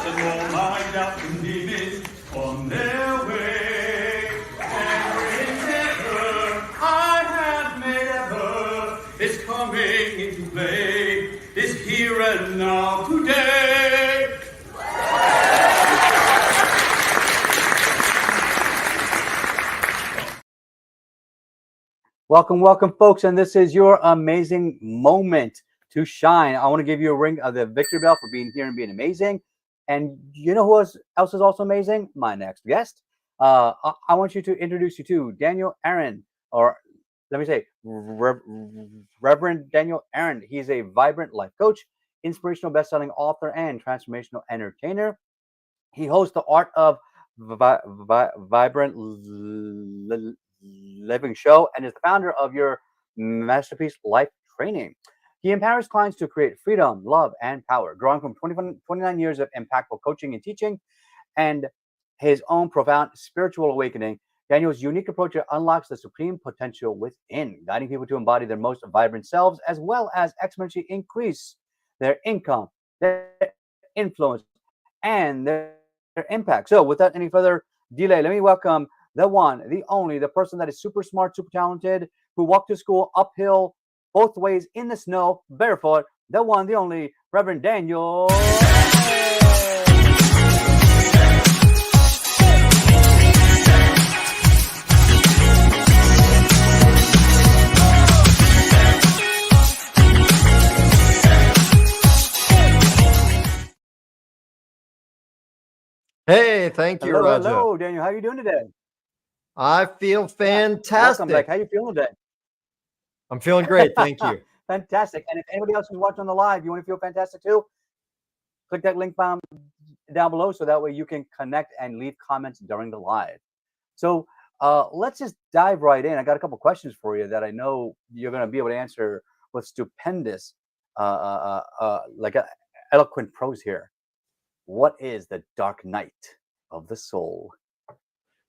and all my doubts and demons on their way. Every endeavor I have made ever is coming into play, is here and now today. Welcome, welcome, folks, and this is your amazing moment to shine. I want to give you a ring of the victory bell for being here and being amazing. And you know who else is also amazing? My next guest. I want you to introduce you to Daniel Aaron, or let me say, Reverend Daniel Aaron. He's a vibrant life coach, inspirational best-selling author, and transformational entertainer. He hosts the Art of Vibrant Living show and is the founder of your Masterpiece Life Training. He empowers clients to create freedom, love, and power. Drawing from 29 years of impactful coaching and teaching and his own profound spiritual awakening, Daniel's unique approach unlocks the supreme potential within, guiding people to embody their most vibrant selves, as well as exponentially increase their income, their influence, and their impact. So without any further delay, let me welcome the one, the only, the person that is super smart, super talented, who walked to school uphill both ways in the snow, barefoot, the one, the only, Reverend Daniel. Hey, thank you, Raja. Hello, Daniel. How are you doing today? I feel fantastic. Welcome back. How are you feeling today? I'm feeling great. Thank you. Fantastic. And if anybody else is watching on the live, you want to feel fantastic too, click that link down below so that way you can connect and leave comments during the live. So let's just dive right in. I got a couple questions for you that I know you're going to be able to answer with stupendous, eloquent prose here. What is the dark night of the soul?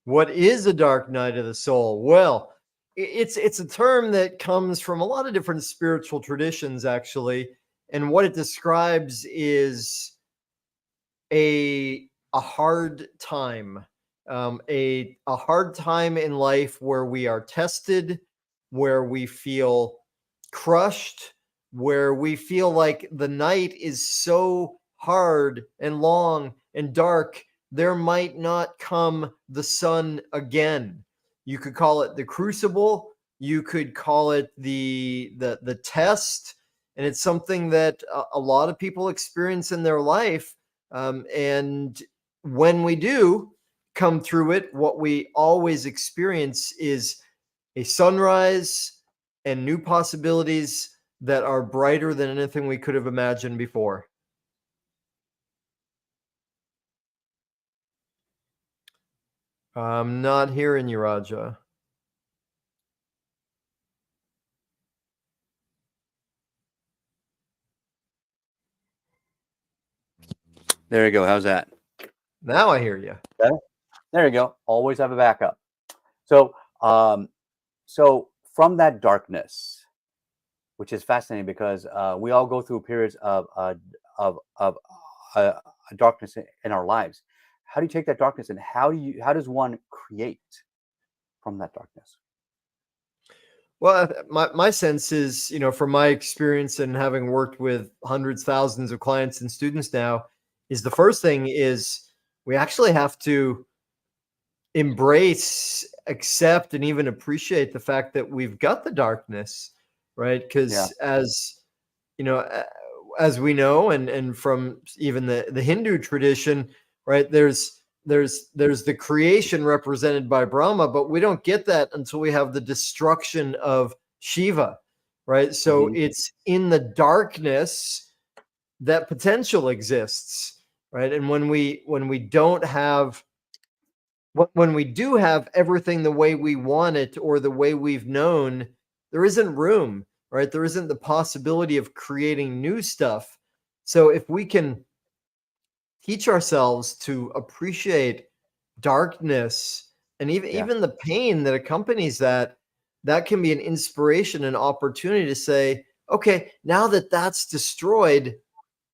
What is a dark night of the soul? Well, it's a term that comes from a lot of different spiritual traditions, actually. And what it describes is a hard time, a hard time in life where we are tested, where we feel crushed, where we feel like the night is so hard and long and dark, there might not come the sun again. You could call it the crucible. You could call it the test. And it's something that a lot of people experience in their life. And when we do come through it, what we always experience is a sunrise and new possibilities that are brighter than anything we could have imagined before. I'm not hearing you, Raja. There you go. How's that? Now I hear you. Okay. There you go. Always have a backup. So, so from that darkness, which is fascinating because we all go through periods of darkness in our lives. How do you take that darkness and how does one create from that darkness? Well, my sense is, from my experience and having worked with hundreds, thousands of clients and students now, is the first thing is we actually have to embrace, accept, and even appreciate the fact that we've got the darkness, right? Because as we know, and from even the Hindu tradition, right, there's the creation represented by Brahma, but we don't get that until we have the destruction of Shiva, right? So it's in the darkness that potential exists, right? And when we do have everything the way we want it or the way we've known, there isn't room, right? There isn't the possibility of creating new stuff. So if we can teach ourselves to appreciate darkness and even the pain that accompanies that can be an inspiration and opportunity to say, okay, now that that's destroyed,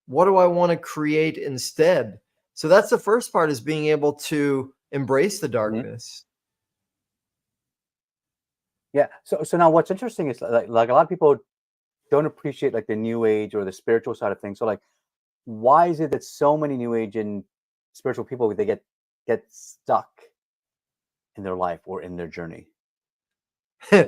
what do I want to create instead? So that's the first part, is being able to embrace the Mhm. darkness. Yeah. So now what's interesting is like a lot of people don't appreciate like the new age or the spiritual side of things. So like why is it that so many new age and spiritual people they get stuck in their life or in their journey? Yeah,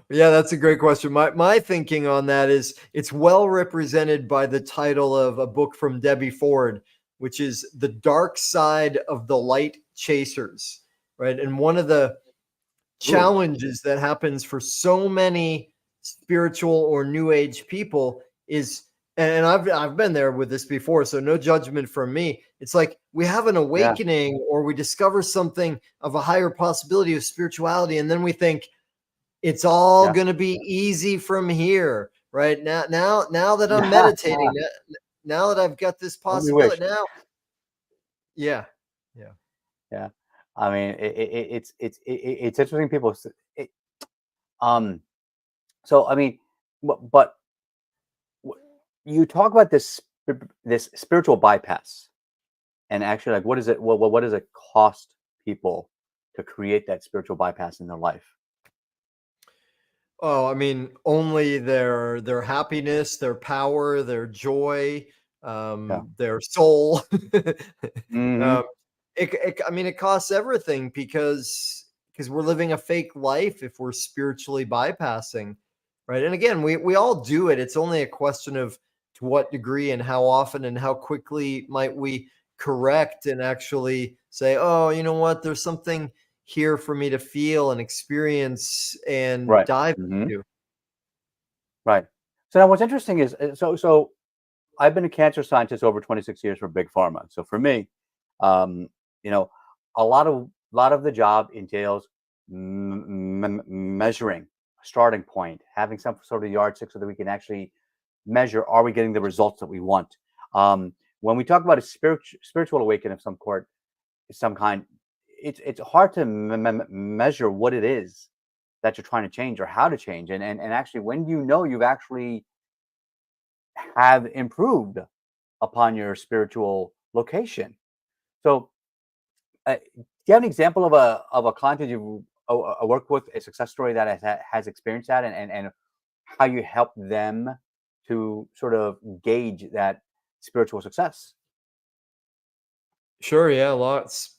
that's a great question. My thinking on that is it's well represented by the title of a book from Debbie Ford, which is The Dark Side of the Light Chasers, right? And one of the Ooh. challenges that happens for so many spiritual or new age people is, and I've been there with this before, so no judgment from me. It's like we have an Yeah. awakening or we discover something of a higher possibility of spirituality, and then we think it's all Yeah. going to be easy from here, right? Now that I'm meditating, now that I've got this Only wish. possibility, now, yeah, yeah. Yeah. I mean, it's interesting. People, it, um. So I mean, but you talk about this spiritual bypass, and actually, like, what is it? What does it cost people to create that spiritual bypass in their life? Oh, I mean, only their happiness, their power, their joy, Yeah. their soul. Hmm. um, I mean, it costs everything because we're living a fake life if we're spiritually bypassing, right? And again, we all do it. It's only a question of to what degree and how often and how quickly might we correct and actually say, oh, you know what? There's something here for me to feel and experience and Right. dive Hmm. into. Right. So now, what's interesting is so I've been a cancer scientist over 26 years for big pharma. So for me, um, you know, a lot of the job entails measuring a starting point, having some sort of yardstick so that we can actually measure: are we getting the results that we want? When we talk about a spiritual awakening of some kind, it's hard to measure what it is that you're trying to change or how to change, and actually when do you know you've actually have improved upon your spiritual location. So, do you have an example of a client that you've worked with, a success story that has experienced that, and how you help them to sort of gauge that spiritual success? Sure, yeah, lots.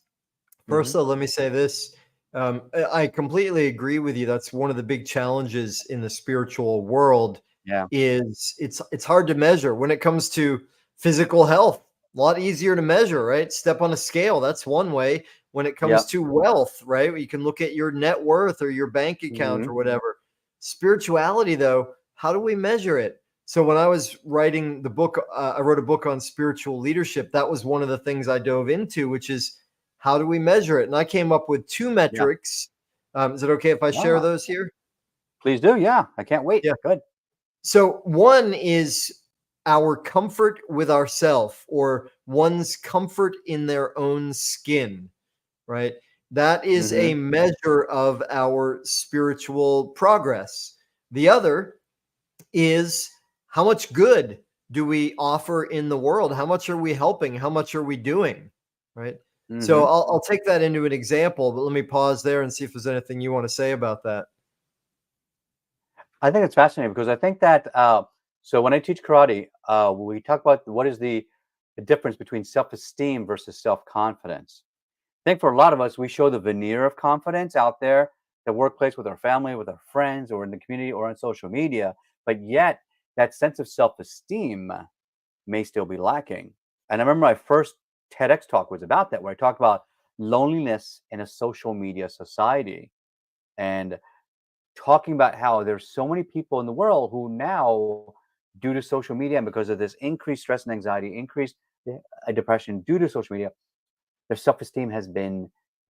First, Hmm. though, let me say this. I completely agree with you. That's one of the big challenges in the spiritual world Yeah. is it's hard to measure when it comes to physical health. A lot easier to measure, right? Step on a scale. That's one way. When it comes Yep. to wealth, right? You can look at your net worth or your bank account Hmm. or whatever. Spirituality, though, how do we measure it? So when I was writing the book, I wrote a book on spiritual leadership. That was one of the things I dove into, which is how do we measure it? And I came up with two Yeah. metrics. Is it okay if I share Ah, those here? please do. Yeah, I can't wait. Yeah. Good. So one is our comfort with ourself or one's comfort in their own skin, right? That is Hmm. a measure of our spiritual progress. The other is how much good do we offer in the world? How much are we helping? How much are we doing? Right. So Hmm. I'll take that into an example, but let me pause there and see if there's anything you want to say about that. I think it's fascinating because I think that so when I teach karate, we talk about what is the difference between self-esteem versus self-confidence. I think for a lot of us, we show the veneer of confidence out there, the workplace, with our family, with our friends, or in the community, or on social media. But yet, that sense of self-esteem may still be lacking. And I remember my first TEDx talk was about that, where I talked about loneliness in a social media society, and talking about how there's so many people in the world who now, due to social media and because of this increased stress and anxiety, increased depression due to social media, their self-esteem has been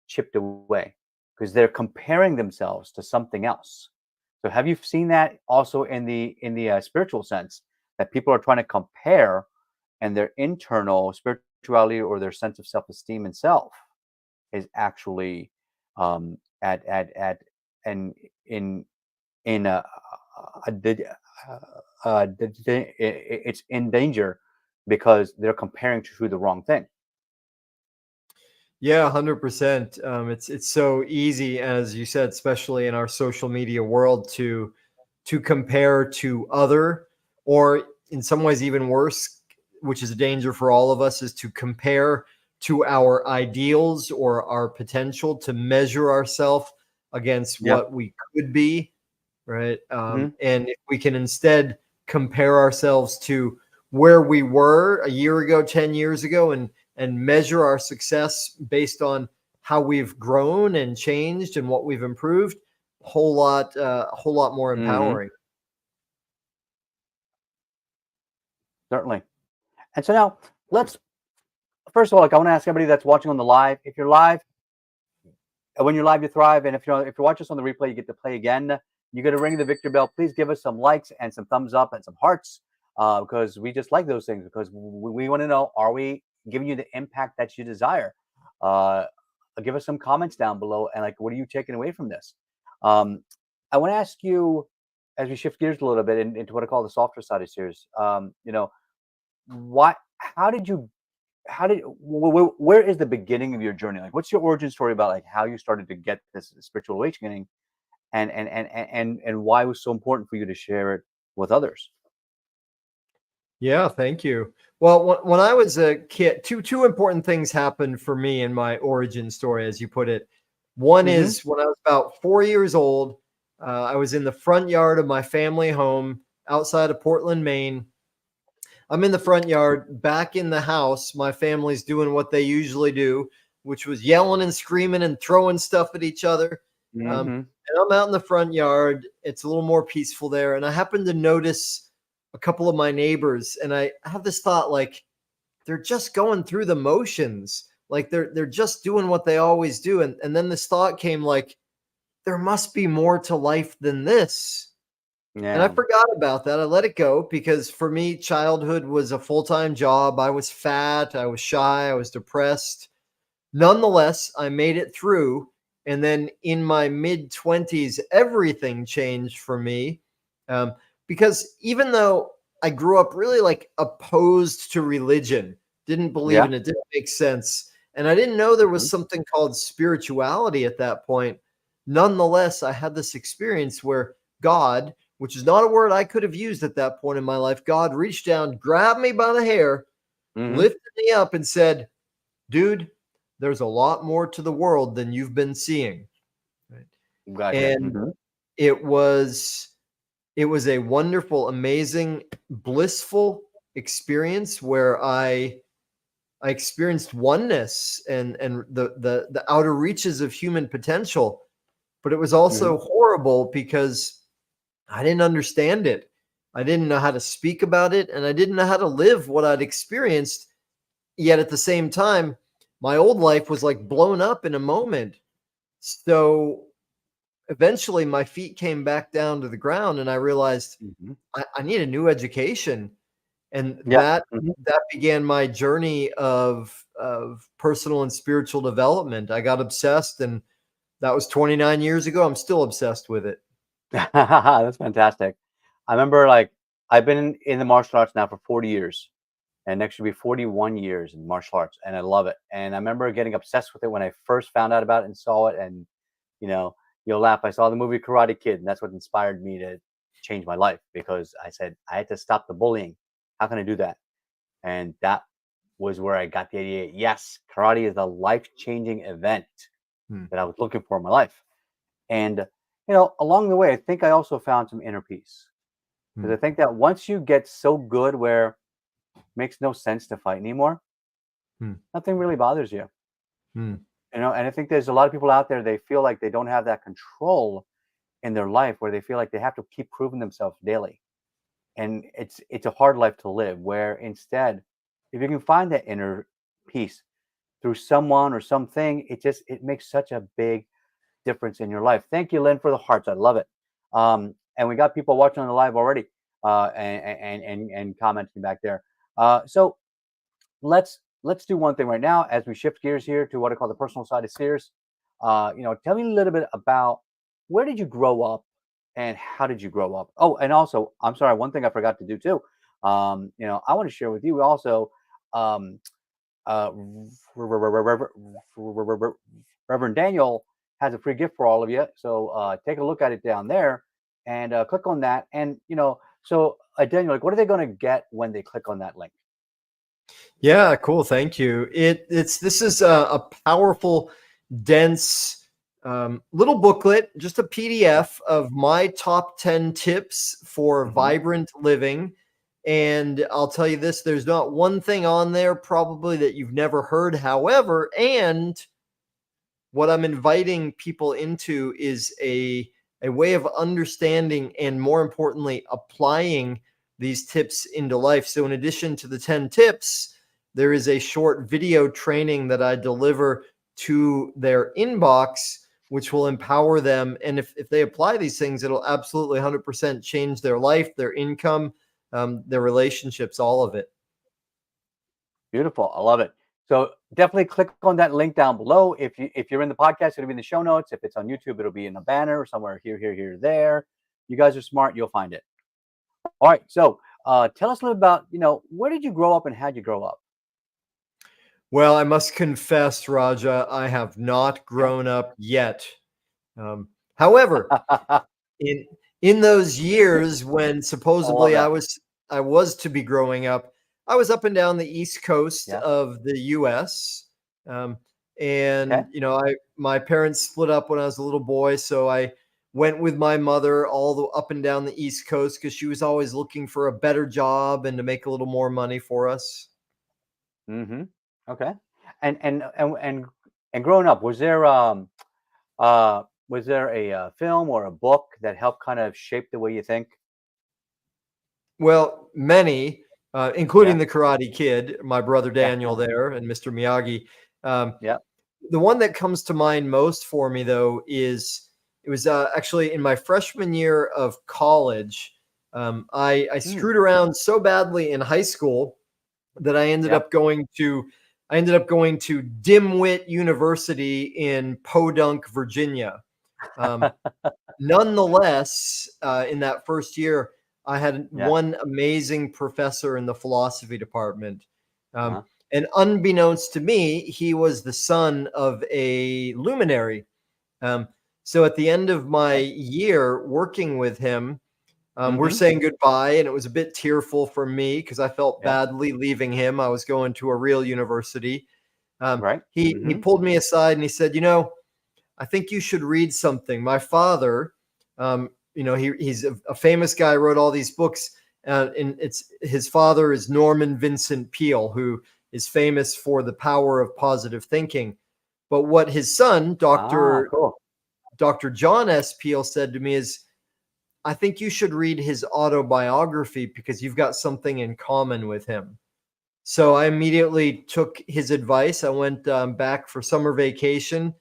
chipped away because they're comparing themselves to something else. So have you seen that also in the spiritual sense, that people are trying to compare, and their internal spirituality or their sense of self-esteem and self is actually at and in a did it's in danger because they're comparing to the wrong thing. Yeah, 100%. It's so easy, as you said, especially in our social media world, to compare to other, or in some ways even worse, which is a danger for all of us, is to compare to our ideals or our potential, to measure ourselves against Yeah. what we could be, right? Hmm. And if we can instead compare ourselves to where we were a year ago, 10 years ago, and measure our success based on how we've grown and changed and what we've improved, a whole lot more Hmm. empowering. Certainly. And so now let's first of all, like I want to ask everybody that's watching on the live, if you're live, when you're live, you thrive. And if you watch us on the replay, you get to play again. You get to ring the Victor bell. Please give us some likes and some thumbs up and some hearts, because we just like those things, because we want to know, are we giving you the impact that you desire? Uh, Give us some comments down below, and like, what are you taking away from this? Um, I want to ask you, as we shift gears a little bit into what I call the softer side of series. What? How did you where is the beginning of your journey? Like, what's your origin story about like how you started to get this spiritual awakening, and why it was so important for you to share it with others? Yeah, thank you. Well, when I was a kid, two important things happened for me in my origin story, as you put it. One Mm-hmm. is when I was about 4 years old, I was in the front yard of my family home outside of Portland, Maine. I'm in the front yard, back in the house. My family's doing what they usually do, which was yelling and screaming and throwing stuff at each other. Mm-hmm. And I'm out in the front yard. It's a little more peaceful there. And I happened to notice a couple of my neighbors, and I have this thought, like, they're just going through the motions. Like they're just doing what they always do. And then this thought came, like, there must be more to life than this. And I Yeah. forgot about that. I let it go because for me, childhood was a full-time job. I was fat, I was shy, I was depressed. Nonetheless, I made it through. And then in my mid 20s, everything changed for me. Um, because even though I grew up really like opposed to religion, didn't believe Yeah. in it, didn't make sense, and I didn't know there was Hmm. something called spirituality at that point. Nonetheless, I had this experience where God, which is not a word I could have used at that point in my life, God reached down, grabbed me by the hair, Hmm. lifted me up, and said, dude, there's a lot more to the world than you've been seeing. Right? Gotcha. And Hmm. it was it was a wonderful, amazing, blissful experience where I experienced oneness and the outer reaches of human potential. But it was Hmm. also horrible because I didn't understand it. I didn't know how to speak about it, and I didn't know how to live what I'd experienced. Yet at the same time, my old life was like blown up in a moment. So eventually my feet came back down to the ground, and I realized Hmm. I need a new education. And Yeah. Hmm. that began my journey of personal and spiritual development. I got obsessed, and that was 29 years ago. I'm still obsessed with it. That's fantastic. I remember, like, I've been in the martial arts now for 40 years, and next should be 41 years in martial arts, and I love it. And I remember getting obsessed with it when I first found out about it and saw it. And you know, you'll laugh. I saw the movie Karate Kid, and that's what inspired me to change my life, because I said I had to stop the bullying. How can I do that? And that was where I got the idea. Yes, karate is a life-changing event Hmm. that I was looking for in my life. And along the way, I think I also found some inner peace, Hmm. because I think that once you get so good where it makes no sense to fight anymore, Hmm. nothing really bothers you. Hmm. And I think there's a lot of people out there, they feel like they don't have that control in their life, where they feel like they have to keep proving themselves daily. And it's a hard life to live, where instead, if you can find that inner peace through someone or something, it makes such a big difference in your life. Thank you, Lynn, for the hearts. I love it. And we got people watching on the live already, and commenting back there. So let's do one thing right now as we shift gears here to what I call the personal side of Sears. Tell me a little bit about, where did you grow up and how did you grow up? Oh, and also, I'm sorry, one thing I forgot to do too. I want to share with you also. Um, uh, Reverend Daniel has a free gift for all of you. So take a look at it down there and click on that. And, so Daniel, like, what are they going to get when they click on that link? Yeah, cool. Thank you. This is a powerful, dense little booklet, just a Yeah. PDF of my top 10 tips for Hmm. vibrant living. And I'll tell you this, there's not one thing on there probably that you've never heard. However, and what I'm inviting people into is a way of understanding and, more importantly, applying these tips into life. So in addition to the 10 tips, there is a short video training that I deliver to their inbox, which will empower them. And if they apply these things, it'll absolutely 100% change their life, their income, their relationships, all of it. Beautiful. I love it. So definitely click on that link down below. If you're in the podcast, it'll be in the show notes. If it's on YouTube, it'll be in the banner somewhere here, there. You guys are smart. You'll find it. All right. So tell us a little about, where did you grow up and how'd you grow up? Well, I must confess, Raja, I have not Okay. grown up yet. However, in in those years when I love supposedly that. I was to be growing up, I was up and down the East Coast Yeah. of the U.S. Um, Okay. and my parents split up when I was a little boy, so I went with my mother all the up and down the East Coast because she was always looking for a better job and to make a little more money for us. Mm-hmm. Okay. And growing up, was there a film or a book that helped kind of shape the way you think? Well, many, including Yeah. the Karate Kid, my brother Yeah. Daniel there, and Mr. Miyagi. Um, Yeah. the one that comes to mind most for me, though, is it was actually in my freshman year of college. I Mm. screwed around so badly in high school that Yeah. I ended up going to Dimwit University in Podunk, Virginia. Um, Nonetheless, in that first year, I had Yeah. one amazing professor in the philosophy department. Um, Uh-huh. and unbeknownst to me, he was the son of a luminary. Um, so at the end of my Okay. year working with him, we're Mm-hmm. saying goodbye, and it was a bit tearful for me because I felt Yeah. badly leaving him. I was going to a real university. Right. He Mm-hmm. pulled me aside and he said, I think you should read something. My father, he's a famous guy, wrote all these books, and it's his father is Norman Vincent Peale, who is famous for the power of positive thinking. But what his son, Ah, cool. Dr. John S. Peale, said to me is, I think you should read his autobiography because you've got something in common with him. So I immediately took his advice. I went back for summer vacation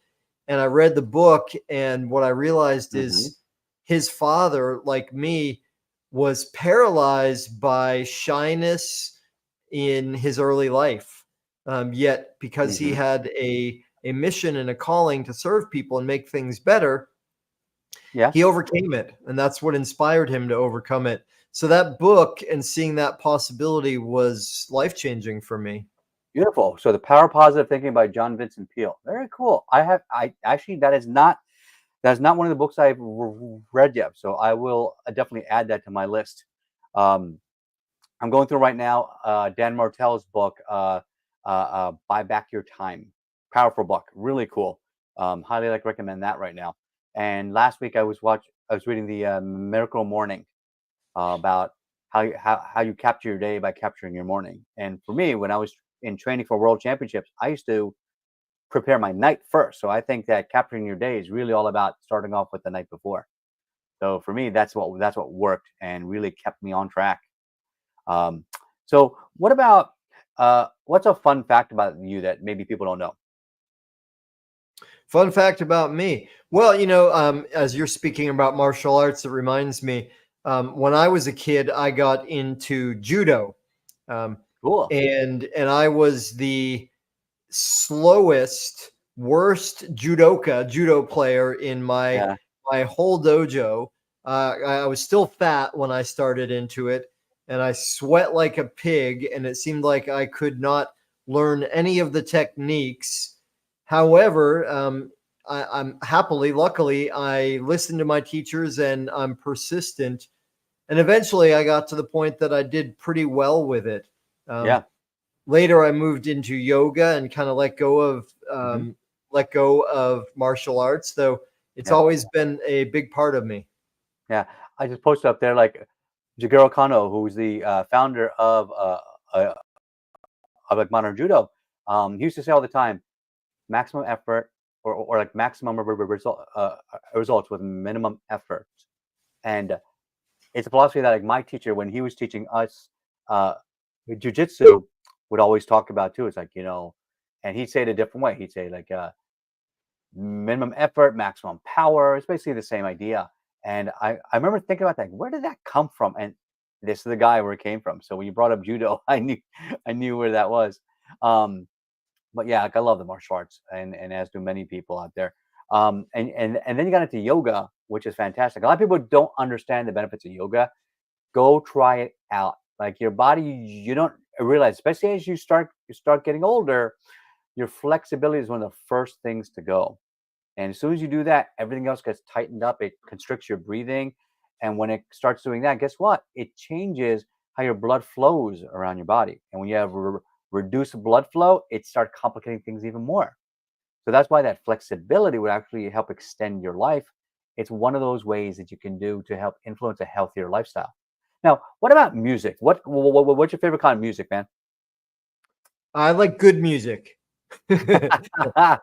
and I read the book. And what I realized Mm-hmm. is his father, like me, was paralyzed by shyness in his early life. Yet, because he Mm-hmm. had a mission and a calling to serve people and make things better, Yeah. he overcame it. And that's what inspired him to overcome it. So that book and seeing that possibility was life changing for me. Beautiful. So the Power of Positive Thinking by John Vincent Peale. Very cool. I actually, that is not one of the books I've read yet. So I will definitely add that to my list. Um, I'm going through right now Dan Martell's book, Buy Back Your Time. Powerful book, really cool. Highly recommend that right now. And last week I was reading the Miracle Morning about how you capture your day by capturing your morning. And for me, when I was in training for world championships, I used to prepare my night first. So I think that capturing your day is really all about starting off with the night before. So for me, that's what worked and really kept me on track. Um, so what about what's a fun fact about you that maybe people don't know? Fun fact about me. Well, as you're speaking about martial arts, it reminds me when I was a kid, I got into judo. Um, Cool. and I was the slowest, worst judo player in Yeah. my whole dojo. I was still fat when I started into it, and I sweat like a pig, and it seemed like I could not learn any of the techniques. However, I'm luckily, I listened to my teachers and I'm persistent. And eventually I got to the point that I did pretty well with it. Yeah. Later, I moved into yoga and kind of Hmm. let go of martial arts, though it's Yeah. always been a big part of me. Yeah. I just posted up there like Jigoro Kano, who's the founder uh, of like modern judo. He used to say all the time, maximum effort or like maximum results with minimum effort. And it's a philosophy that like my teacher, when he was teaching us uh, jujitsu, would always talk about too. It's like, and he'd say it a different way. He'd say like minimum effort, maximum power. It's basically the same idea. And I remember thinking about that. Where did that come from? And this is the guy where it came from. So when you brought up judo, I knew where that was. Um, but yeah, like I love the martial arts, and as do many people out there. And then you got into yoga, which is fantastic. A lot of people don't understand the benefits of yoga. Go try it out. Like your body, you don't realize, especially as you start getting older, your flexibility is one of the first things to go. And as soon as you do that, everything else gets tightened up. It constricts your breathing. And when it starts doing that, guess what? It changes how your blood flows around your body. And when you have reduced blood flow, it starts complicating things even more. So that's why that flexibility would actually help extend your life. It's one of those ways that you can do to help influence a healthier lifestyle. Now, what about music? What's your favorite kind of music, man? I like good music. And I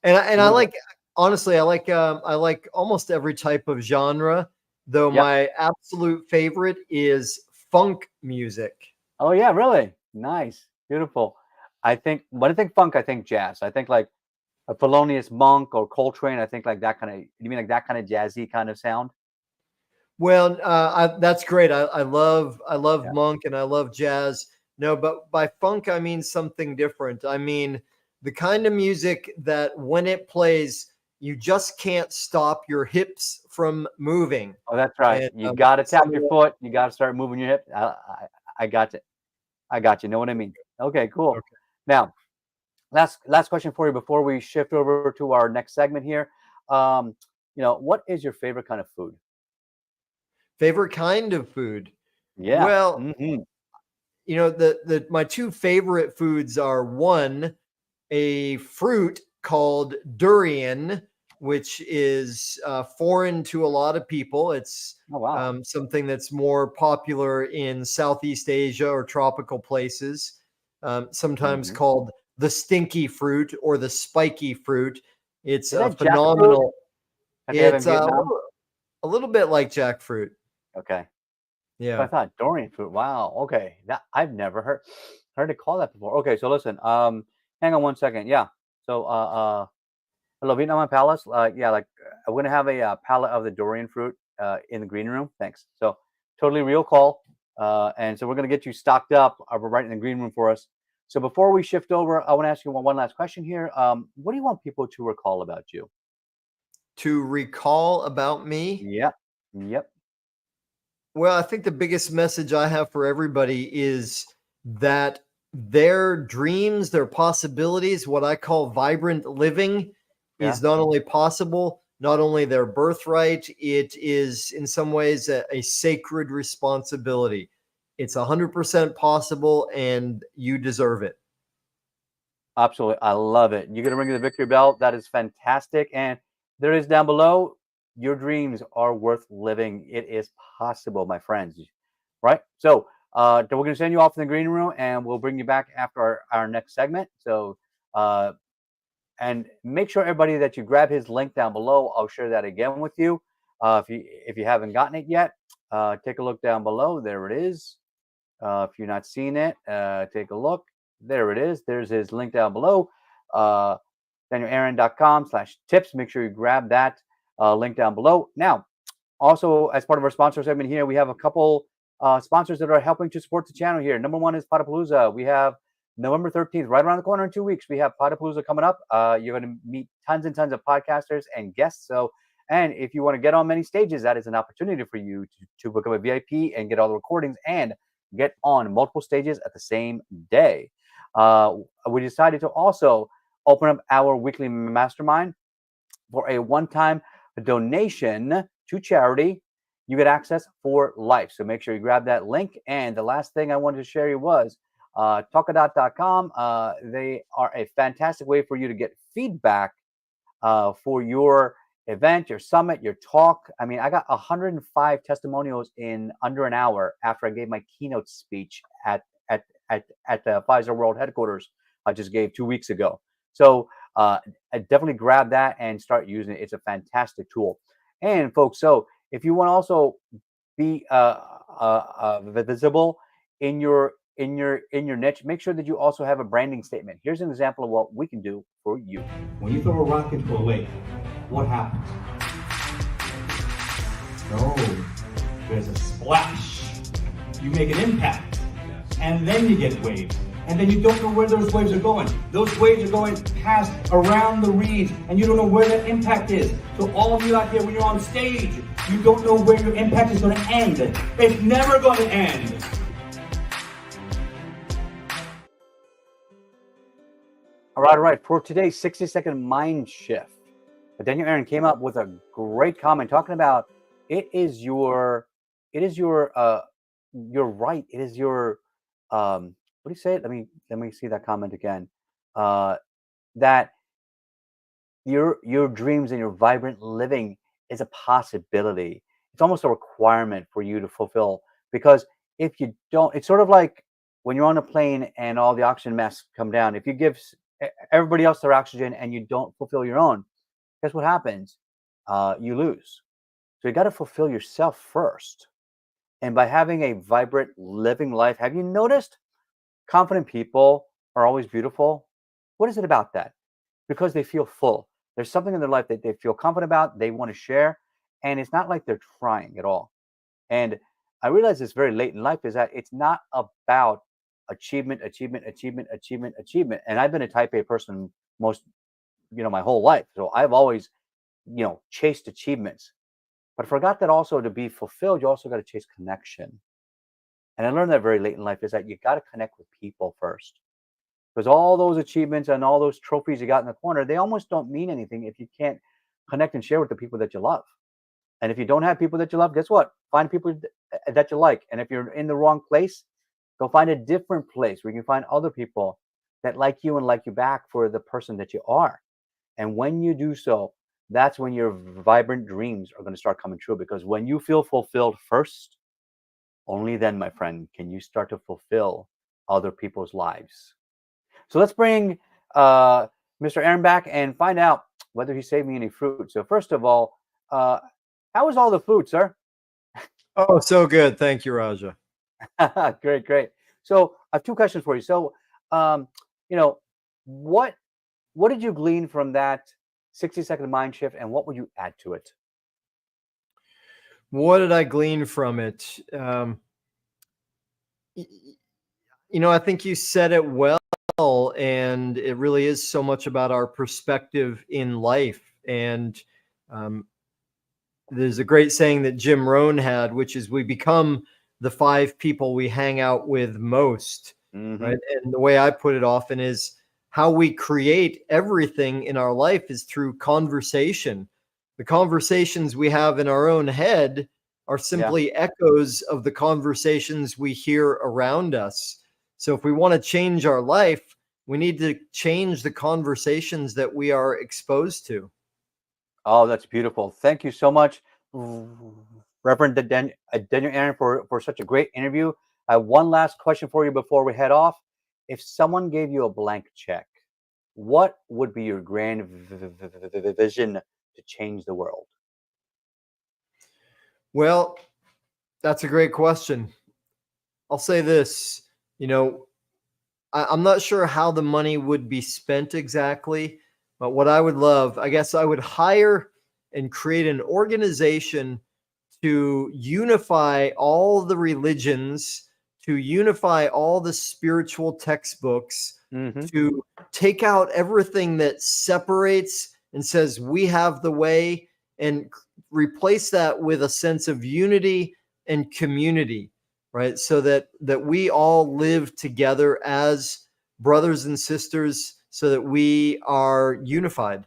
What about? like, honestly, I like almost every type of genre, though Yep. my absolute favorite is funk music. Oh yeah, really? Nice. Beautiful. When I think funk, I think jazz. I think like a Thelonious Monk or Coltrane. I think like that kind of, you mean like that kind of jazzy kind of sound? Well, that's great. I love Yeah. Monk and I love jazz. No, but by funk I mean something different. I mean the kind of music that when it plays, you just can't stop your hips from moving. Oh, that's right. And You got to some tap of your the, foot. You got to start moving your hip. I got you. I got you. Know what I mean? Okay, cool. okay. Now, last question for you before we shift over to our next segment here. Um, what is your favorite kind of food? Favorite kind of food. Yeah. Well, Hmm. the my two favorite foods are one, a fruit called durian, which is foreign to a lot of people. It's Oh wow. something that's more popular in Southeast Asia or tropical places, sometimes Hmm. called the stinky fruit or the spiky fruit. It's Is that jackfruit? phenomenal. Like they have in It's Vietnam? a little bit like jackfruit. Okay. So I Yeah. thought Dorian fruit. Wow. Okay. That I've never heard it called that before. Okay. So listen. Hang on one second. Yeah. So hello, Vietnam Palace. Yeah. Like I'm gonna have a palette of the Dorian fruit in the green room. Thanks. So totally real call. And so we're gonna get you stocked up. Right in the green room for us. So before we shift over, I want to ask you one last question here. What do you want people to recall about you? To recall about me, Yep. Yep. well, I think the biggest message I have for everybody is that their dreams, their possibilities, what I call vibrant living, Yeah. is not only possible, not only their birthright, it is in some ways a sacred responsibility. It's 100% possible and you deserve it. Absolutely. I love it. You're going to ring the victory bell. That is fantastic. And there is down below, your dreams are worth living. It is possible, my friends. Right? So, we're going to send you off in the green room and we'll bring you back after our next segment. So, uh, and make sure everybody that you grab his link down below. I'll share that again with you. If you haven't gotten it yet, take a look down below. There it is. If you're not seeing it, take a look. There it is. There's his link down below. Uh, DanielAaron.com/tips. Make sure you grab that link down below. Now, also, as part of our sponsor segment here, we have a couple sponsors that are helping to support the channel here. Number one is Potapalooza. We have November 13th, right around the corner in 2 weeks. We have Potapalooza coming up. You're going to meet tons and tons of podcasters and guests. So, and if you want to get on many stages, that is an opportunity for you to become a VIP and get all the recordings and get on multiple stages at the same day. we decided to also open up our weekly mastermind for a one-time donation to charity. You get access for life. So make sure you grab that link. And the last thing I wanted to share you was talkadat.com. They are a fantastic way for you to get feedback for your event, your summit, your talk. I mean, I got 105 testimonials in under an hour after I gave my keynote speech at the Pfizer World Headquarters I just gave 2 weeks ago. So I definitely grab that and start using it. It's a fantastic tool. And folks, so if you want to also be visible in your niche, make sure that you also have a branding statement. Here's an example of what we can do for you. When you throw a rock into a lake, what happens? No, there's a splash. You make an impact, and then you get waves. And then you don't know where those waves are going. Those waves are going past around the reeds, and you don't know where that impact is. So all of you out there, when you're on stage, you don't know where your impact is going to end. It's never going to end. All right. For today's 60-second mind shift, Daniel Aaron came up with a great comment talking about it is your right. It is your what do you say? Let me see that comment again. That your dreams and your vibrant living is a possibility. It's almost a requirement for you to fulfill, because if you don't, it's sort of like when you're on a plane and all the oxygen masks come down. If you give everybody else their oxygen and you don't fulfill your own, guess what happens? You lose. So you got to fulfill yourself first. And by having a vibrant living life, have you noticed confident people are always beautiful? What is it about that? Because they feel full. There's something in their life that they feel confident about, they want to share, and it's not like they're trying at all. And I realize this very late in life is that it's not about achievement. And I've been a type A person my whole life. So I've always, chased achievements. But I forgot that also to be fulfilled, you also got to chase connection. And I learned that very late in life is that you got to connect with people first. Because all those achievements and all those trophies you got in the corner, they almost don't mean anything if you can't connect and share with the people that you love. And if you don't have people that you love, guess what? Find people that you like. And if you're in the wrong place, go find a different place where you can find other people that like you and like you back for the person that you are. And when you do so, that's when your vibrant dreams are going to start coming true. Because when you feel fulfilled first, only then, my friend, can you start to fulfill other people's lives. So let's bring Mr. Aaron back and find out whether he saved me any fruit. So first of all, how was all the food, sir? Oh, so good. Thank you, Raja. Great. So I have two questions for you. So, what did you glean from that 60-second mind shift, and what would you add to it? What did I glean from it? I think you said it well, and it really is so much about our perspective in life. And there's a great saying that Jim Rohn had, which is we become the 5 people we hang out with most, right? And the way I put it often is how we create everything in our life is through conversation. The conversations we have in our own head are simply echoes of the conversations we hear around us. So if we want to change our life, we need to change the conversations that we are exposed to. Oh, that's beautiful. Thank you so much, Reverend Daniel Aaron, for such a great interview. I have one last question for you before we head off. If someone gave you a blank check, what would be your grand vision to change the world? Well, that's a great question. I'll say this, I'm not sure how the money would be spent exactly, but what I would love, I guess I would hire and create an organization to unify all the religions, to unify all the spiritual textbooks, to take out everything that separates and says we have the way, and replace that with a sense of unity and community, right? So that we all live together as brothers and sisters so that we are unified.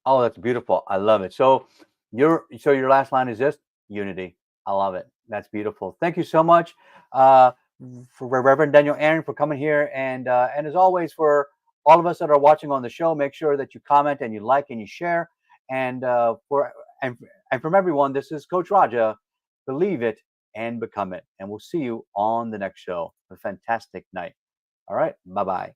Oh, that's beautiful. I love it. So your last line is just unity. I love it. That's beautiful. Thank you so much, uh, for Reverend Daniel Aaron, for coming here, and as always, for all of us that are watching on the show, make sure that you comment and you like and you share. And and from everyone, this is Coach Raja. Believe it and become it. And we'll see you on the next show. Have a fantastic night. All right. Bye bye.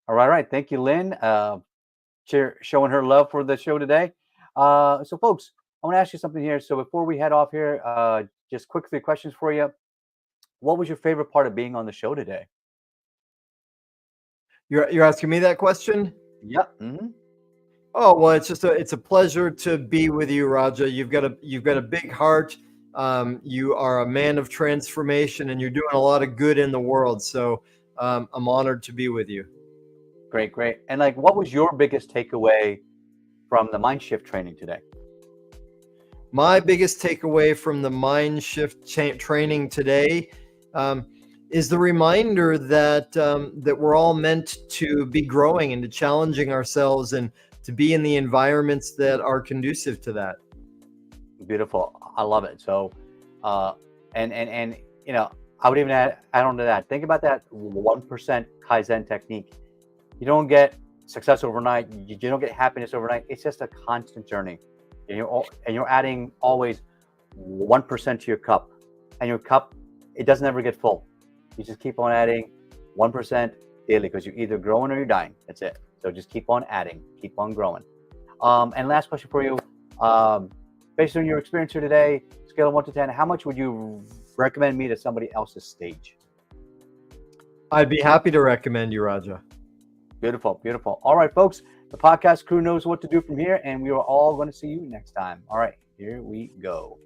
All right. Thank you, Lynn. Showing her love for the show today. So, folks, I want to ask you something here. So, before we head off here, just quick 3 questions for you. What was your favorite part of being on the show today? You're asking me that question? Yeah. Oh, well, it's a pleasure to be with you, Raja. You've got a big heart. You are a man of transformation, and you're doing a lot of good in the world. So I'm honored to be with you. Great. And like, what was your biggest takeaway from the mind shift training today? My biggest takeaway from the mind shift training today is the reminder that that we're all meant to be growing and to challenging ourselves and to be in the environments that are conducive to that. Beautiful. I love it. So, and you know, I would even add on to that. Think about that 1% Kaizen technique. You don't get success overnight. You don't get happiness overnight. It's just a constant journey. And you're adding always 1% to your cup, and your cup, it doesn't ever get full. You just keep on adding 1% daily, because you're either growing or you're dying. That's it. So just keep on adding, keep on growing. And last question for you, based on your experience here today, scale of 1 to 10, how much would you recommend me to somebody else's stage? I'd be happy to recommend you, Raja. Beautiful. All right, folks, the podcast crew knows what to do from here, and we are all going to see you next time. All right, here we go.